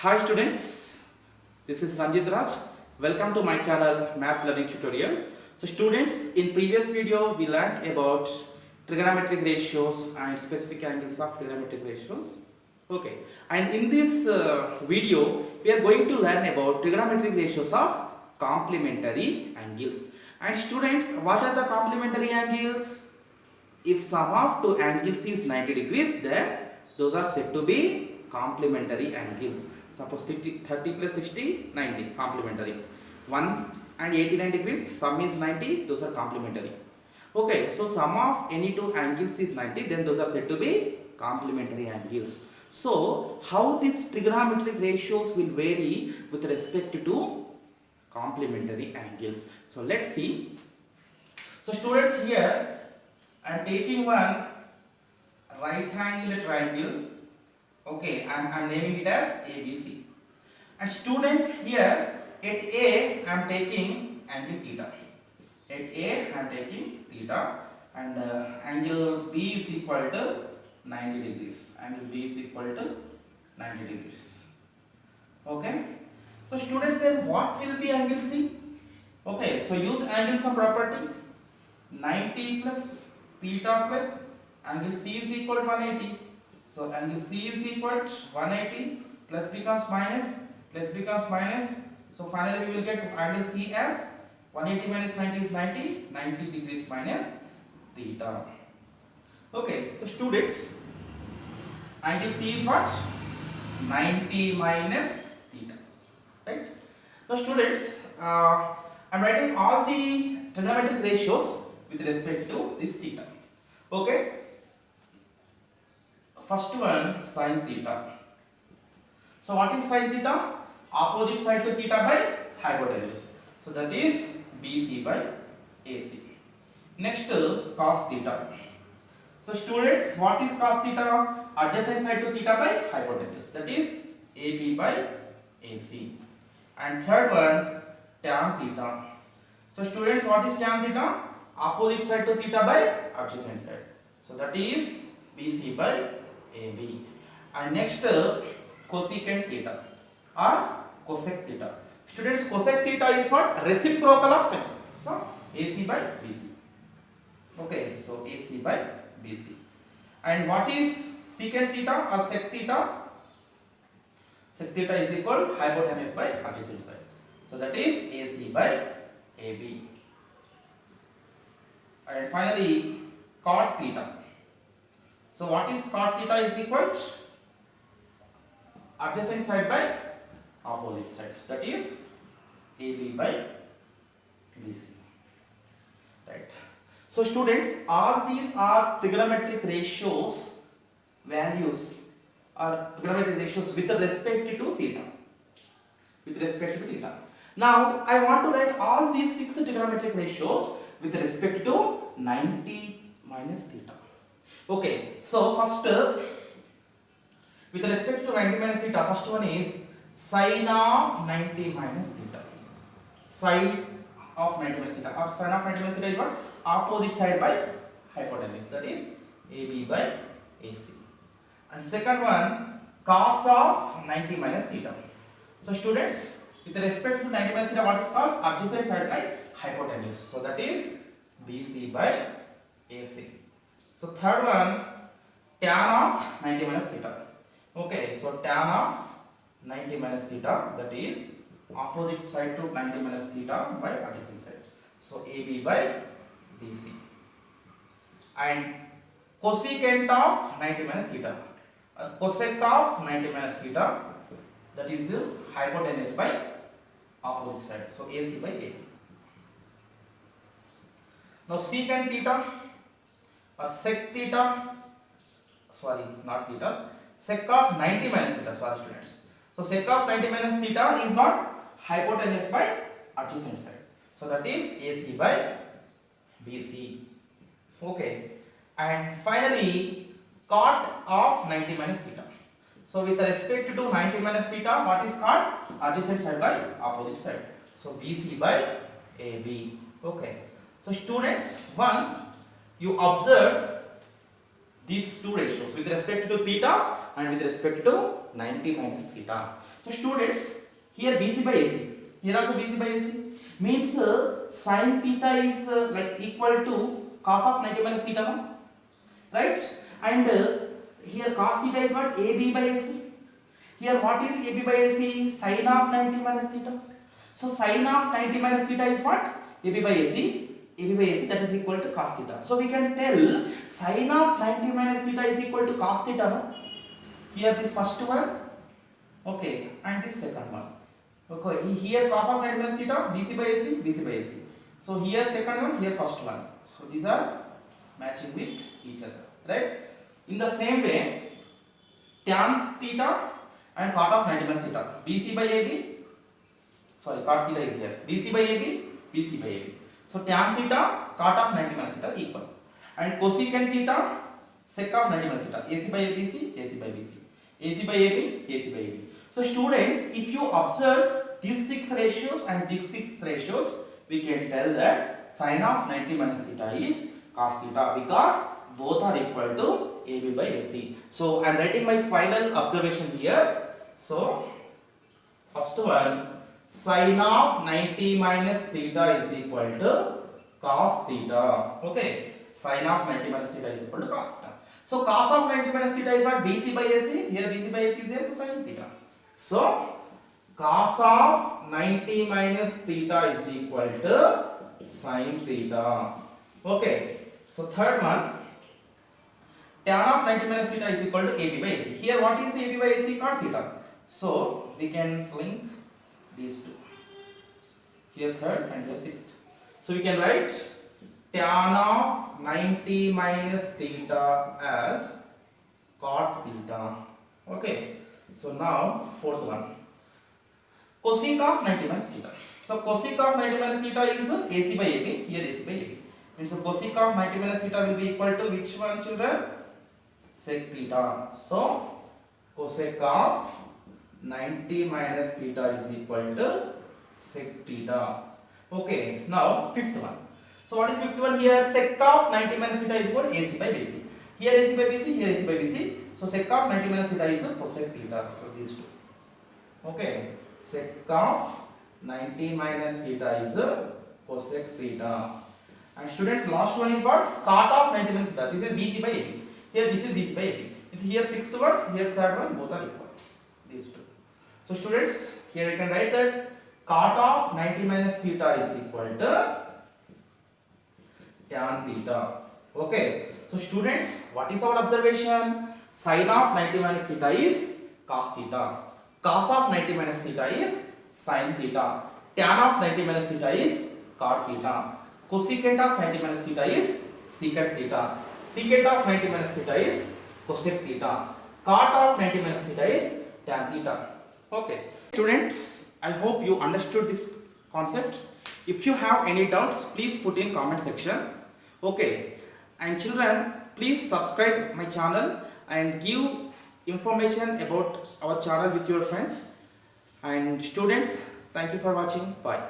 Hi students, this is Ranjit Raj. Welcome to my channel Math Learning Tutorial. So students, in previous video we learnt about trigonometric ratios and specific angles of trigonometric ratios. Okay, and in this video we are going to learn about trigonometric ratios of complementary angles. And students, what are the complementary angles? If sum of two angles is 90 degrees, then those are said to be complementary angles. Suppose 30 plus 60, 90, complementary. 1 and 89 degrees, sum is 90, those are complementary. Okay, so sum of any two angles is 90, then those are said to be complementary angles. So, how these trigonometric ratios will vary with respect to complementary angles. So, let's see. So, students, here I am taking one right angle triangle. Okay, I'm naming it as ABC. And students, here at A I am taking angle theta. At A I am taking theta, and angle B is equal to 90 degrees. Angle B is equal to 90 degrees. Okay. So students, then what will be angle C? Okay, so use angle sum property. 90 plus theta plus angle C is equal to 180. So angle C is equal to 180, plus becomes minus, plus becomes minus. So finally we will get angle C as 180 minus 90 is 90, 90 degrees minus theta. Okay, so students, angle C is what? 90 minus theta, right? Now students, I am writing all the trigonometric ratios with respect to this theta. Okay. First one, sin theta. So what is sin theta? Opposite side to theta by hypotenuse. So that is BC by AC. Next, cos theta. So students, what is cos theta? Adjacent side to theta by hypotenuse. That is AB by AC. And third one, tan theta. So students, what is tan theta? Opposite side to theta by adjacent side. So that is BC by AB. And next, cosecant theta or cosec theta. Students, cosec theta is what? Reciprocal of sec. So AC by BC. Okay, so AC by BC. And what is secant theta or sec theta? Sec theta is equal to hypotenuse by adjacent side. So that is AC by AB. And finally, cot theta. So what is cot theta is equal to adjacent side by opposite side. That is AB by BC. Right. So students, all these are trigonometric ratios, values or trigonometric ratios with respect to theta. With respect to theta. Now I want to write all these 6 trigonometric ratios with respect to 90 minus theta. Okay, so first with respect to 90 minus theta, first one is sine of 90 minus theta. Sine of 90 minus theta, or sine of 90 minus theta is what? Opposite side by hypotenuse, that is AB by AC. And second one, cos of 90 minus theta. So students, with respect to 90 minus theta, what is cos? Adjacent side by hypotenuse, so that is BC by AC. So third one, tan of 90 minus theta. Okay, so tan of 90 minus theta, that is opposite side to 90 minus theta by adjacent side. So AB by BC. And cosecant of 90 minus theta, cosec of 90 minus theta, that is the hypotenuse by opposite side. So AC by AB. Now secant theta or sec theta, sorry, not theta, sec of 90 minus theta, sorry students. So sec of 90 minus theta is not hypotenuse by adjacent side. So that is AC by BC. Okay. And finally, cot of 90 minus theta. So with respect to 90 minus theta, what is cot? Adjacent side by opposite side. So BC by AB. Okay. So students, once you observe these two ratios with respect to theta and with respect to 90 minus theta. So students, here BC by AC, here also BC by AC means sin theta is like equal to cos of 90 minus theta, no? Right? And here cos theta is what? AB by AC. Here what is AB by AC? Sin of 90 minus theta. So sin of 90 minus theta is what? AB by AC. AB by AC, that is equal to cos theta. So we can tell sin of 90 minus theta is equal to cos theta, no? Here this first one, okay, and this second one. Okay, here cos of 90 minus theta, BC by AC, BC by AC. So here second one, here first one. So these are matching with each other, right? In the same way, tan theta and cot of 90 minus theta, BC by AB, sorry, cot theta is here, BC by AB, BC by AB. So tan theta, cot of 90 minus theta equal, and cosecant theta, sec of 90 minus theta, AC by ABC, AC by BC, AC by AB, AC by AB. So students, if you observe these 6 ratios and these 6 ratios, we can tell that sin of 90 minus theta is cos theta because both are equal to AB by AC. So I am writing my final observation here. So first one, sin of 90 minus theta is equal to cos theta. Okay, sin of 90 minus theta is equal to cos theta. So cos of 90 minus theta is what? BC by AC. Here BC by AC is there, so sin theta. So cos of 90 minus theta is equal to sin theta. Okay, so third one, tan of 90 minus theta is equal to AB by AC. Here what is AB by AC? Cot theta. So we can link these two. Here third and here sixth. So we can write tan of 90 minus theta as cot theta. Okay, so now fourth one, cosec of 90 minus theta. So cosec of 90 minus theta is AC by AB. Here AC by AB. And so cosec of 90 minus theta will be equal to which one, children? Sec theta. So cosec of 90 minus theta is equal to sec theta. Okay, now fifth one. So what is fifth one? Here sec of 90 minus theta is equal to AC by BC. Here AC by BC, here AC by BC. So sec of 90 minus theta is cosec theta. So these two. Okay, sec of 90 minus theta is cosec theta. And students, last one is what? Cot of 90 minus theta. This is BC by AB. Here this is BC by AB. It's here sixth one, here third one, both are equal. These two. So students, here I can write that cot of 90 minus theta is equal to tan theta. Okay. So students, what is our observation? Sin of 90 minus theta is cos theta. Cos of 90 minus theta is sin theta. Tan of 90 minus theta is cot theta. Cosecant of 90 minus theta is secant theta. Secant of 90 minus theta is cosec theta. Cot of 90 minus theta is tan theta. Okay. Students, I hope you understood this concept. If you have any doubts, please put in comment section. Okay. And children, please subscribe my channel and give information about our channel with your friends. And students, thank you for watching. Bye.